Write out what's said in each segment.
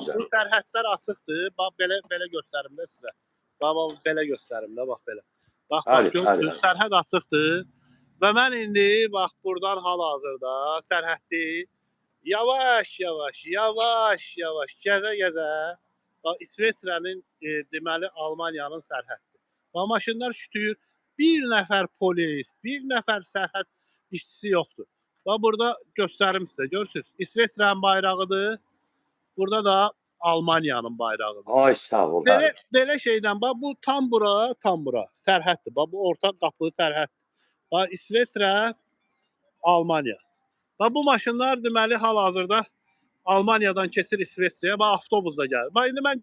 güzel. bu sərhədlər açıqdır. Bax belə göstərim də sizə. Bax belə göstərim də bax belə. Bax Hadi, hadi, görürsüz, hadi. sərhəd açıqdır. Və mən indi bax burdan hal-hazırda sərhəddi yavaş gəzə-gəzə bax İsveçrənin deməli Almaniyanın sərhəddir. Bax maşınlar şütüyür. Bir nəfər polis, bir nəfər sərhəd işçisi yoxdur. Bax burada göstərim sizə. Görürsüz, İsveçrənin bayrağıdır. Burada da Almaniyanın bayrağıdır. Ay sağ ol. Belə şeydən bax bu tam bura sərhəddir. Bax bu orta qapı sərhəd. Bax İsveçrə, Almaniya. Bax bu maşınlar deməli hal-hazırda Almaniyadan keçir İsveçrəyə. Bax avtobusda gəlir. Bax indi mən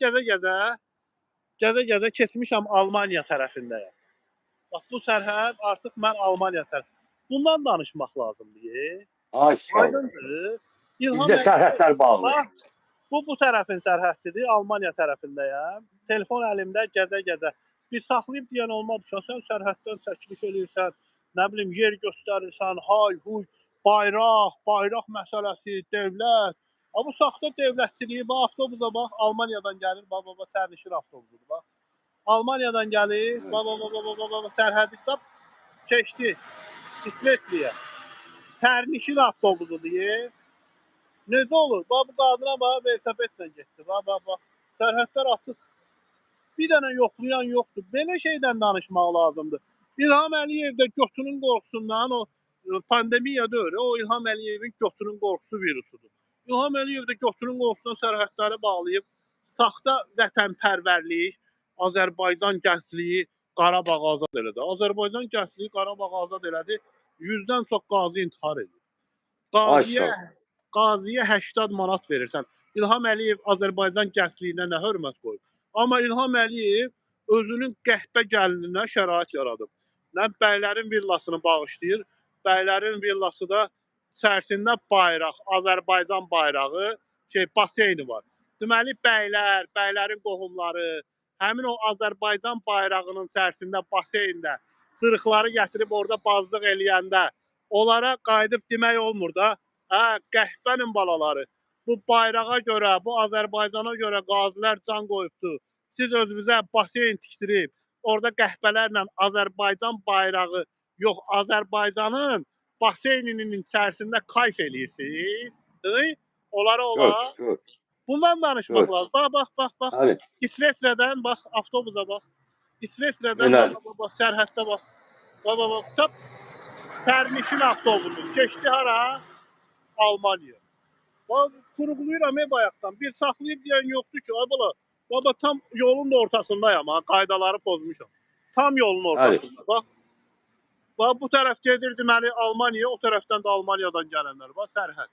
gəzə-gəzə keçmişəm Almaniya tərəfindəyəm. Bax bu sərhəd artıq mən Almaniya tərəf. Bundan danışmaq lazımdır. Ay sağ ol. Aydındır. Bizdə sərhədlər bağlı. Bax bu tərəfin sərhəddidir. Almaniya tərəfindəyəm. Telefon əlimdə gəzə-gəzə. Bir saxlayıb deyən olmadı ki, sən sərhəddən çəkiliş eləyirsən, nə bilim yer göstərirsən, hay, huy, bayraq məsələsi, dövlət. Bu saxta dövlətçiliyi, bax avtobusa bax, Almaniyadan gəlir, bax sərnişin avtobusudur bax. Almaniyadan gəlir, bax sərhəddə keçdi İsveçrəyə. Sərnişin avtobusudur. Necə olur? Bax bu qadına bax velosipedlə getdi. Bax. Sərhədlər açıq. Bir dənə yoxlayan yoxdur. Belə şeydən danışmaq lazımdır. İlham Əliyev də götünün qorxusundan o pandemiya deyil. O İlham Əliyevin götünün qorxusu virusudur. İlham Əliyev də götünün qorxusundan sərhədləri bağlayıb saxta vətənpərvərlik, Azərbaycan gəncliyi Qarabağ azad elədi. Azərbaycan gəncliyi Qarabağ azad elədi. 100-dən çox qazi intihar edir. Qaziyə 80 manat verirsən. İlham Əliyev Azərbaycan gəncliyinə nə hörmət qoyur? Amma İlham Əliyev özünün qəhbə gəlininə şərait yaradıb. Nə bəylərin villasını bağışlayır. Bəylərin villası da içərisində bayraq, Azərbaycan bayrağı, baseyni var. Deməli bəylərin qohumları, həmin o Azərbaycan bayrağının içərisində baseyndə zırhları gətirib orada bazlıq eləyəndə onlara qayıdıb demək olmur da, qəhbənin balaları. Bu bayrağa görə, bu Azərbaycana görə qazilər can qoyubdur. Siz özünüzə baseyn tikdirib, orada qəhbələrlə Azərbaycan bayrağı, yox, Azərbaycanın baseyninin içərisində kayf eləyirsiniz. Onlara olar. Bundan danışmaq lazım. Bax. İsveçrədən, bax, avtobusa bax. İsveçrədən, bax, sərhəddə bax. Bax. Sərnişin avtobusu. Keçdi hara? Almaniya. Bax, quruqluyuram bayaqdan. Bir saxlayıb deyən yoxdur ki, baba tam yolun da ortasındayam, qaydaları pozmuşam. Tam yolun ortasında, bax. Bax, bu tərəf gedir deməli Almaniya, o tərəfdən də Almaniyadan gələnlər, bax, sərhəd.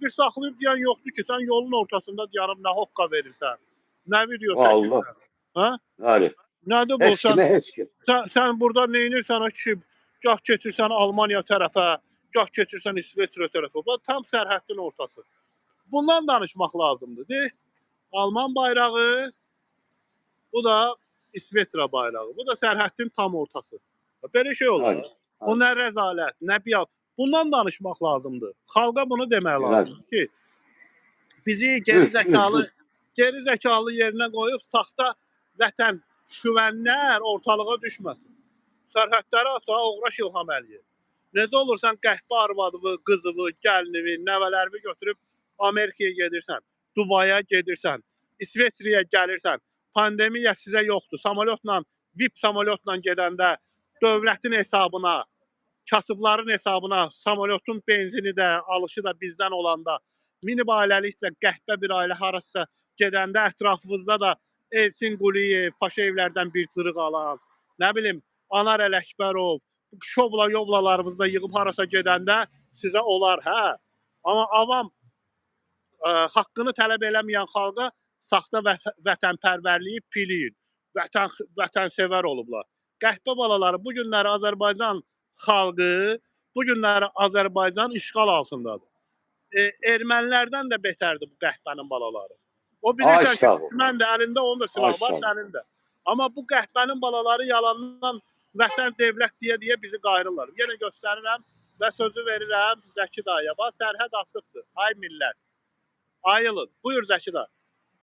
Bir saxlayıb deyən yoxdur ki, sən yolun ortasında deyərəm, nə hoqqa verirsən, nə video çəkirsən. Nədir bu? Sən burada neynirsən, gah keçirsən Almaniya tərəfə, gah keçirsən İsveçrə tərəfə. Bax, tam sərhəddin ortası. Bundan danışmaq lazımdır. Alman bayrağı, bu da İsveçrə bayrağı. Bu da sərhəddin tam ortası. Belə şey olur. O nə rəzalət, nə biat. Bundan danışmaq lazımdır. Xalqa bunu demək lazımdır ki, bizi geri zəkalı yerinə qoyub saxta vətən şüvənlər ortalığa düşməsin. Sərhədləri aça, uğraş İlham Əliyev. Necə olursan qəhbə arvadını, qızını, gəlinini, nəvələrini götürüb Amerikaya gedirsən, Dubaya gedirsən, İsveçrəyə gəlirsən, pandemiya sizə yoxdur. VIP samolyotla gedəndə dövlətin hesabına, kasıbların hesabına, samolyotun benzini də, alışı da bizdən olanda, minib ailəliklə qəhbə bir ailə harasa gedəndə ətrafımızda da Elçin Quliyev, Paşayevlərdən bir cırıq alan, nə bilim, Anar Ələkbərov, şobla-yoblalarımızda yığıb harasa gedəndə sizə olar, hə? Amma avam haqqını tələb eləməyən xalqa saxta vətənpərvərliyi piliyir, vətənsevər olublar. Qəhbə balaları, bu günləri Azərbaycan xalqı, bu günləri Azərbaycan işğal altındadır. Ermənilərdən də betərdir bu qəhbənin balaları. O bilirsən ki, mən də əlində onun da silah var, sənin də. Amma bu qəhbənin balaları yalandan vətən devlət deyə bizi qayırırlar. Yenə göstərirəm və sözü verirəm Zəki dayıya. Bax, sərhəd açıqdır. Ay millət, ayılın. Buyur Zəki dayı.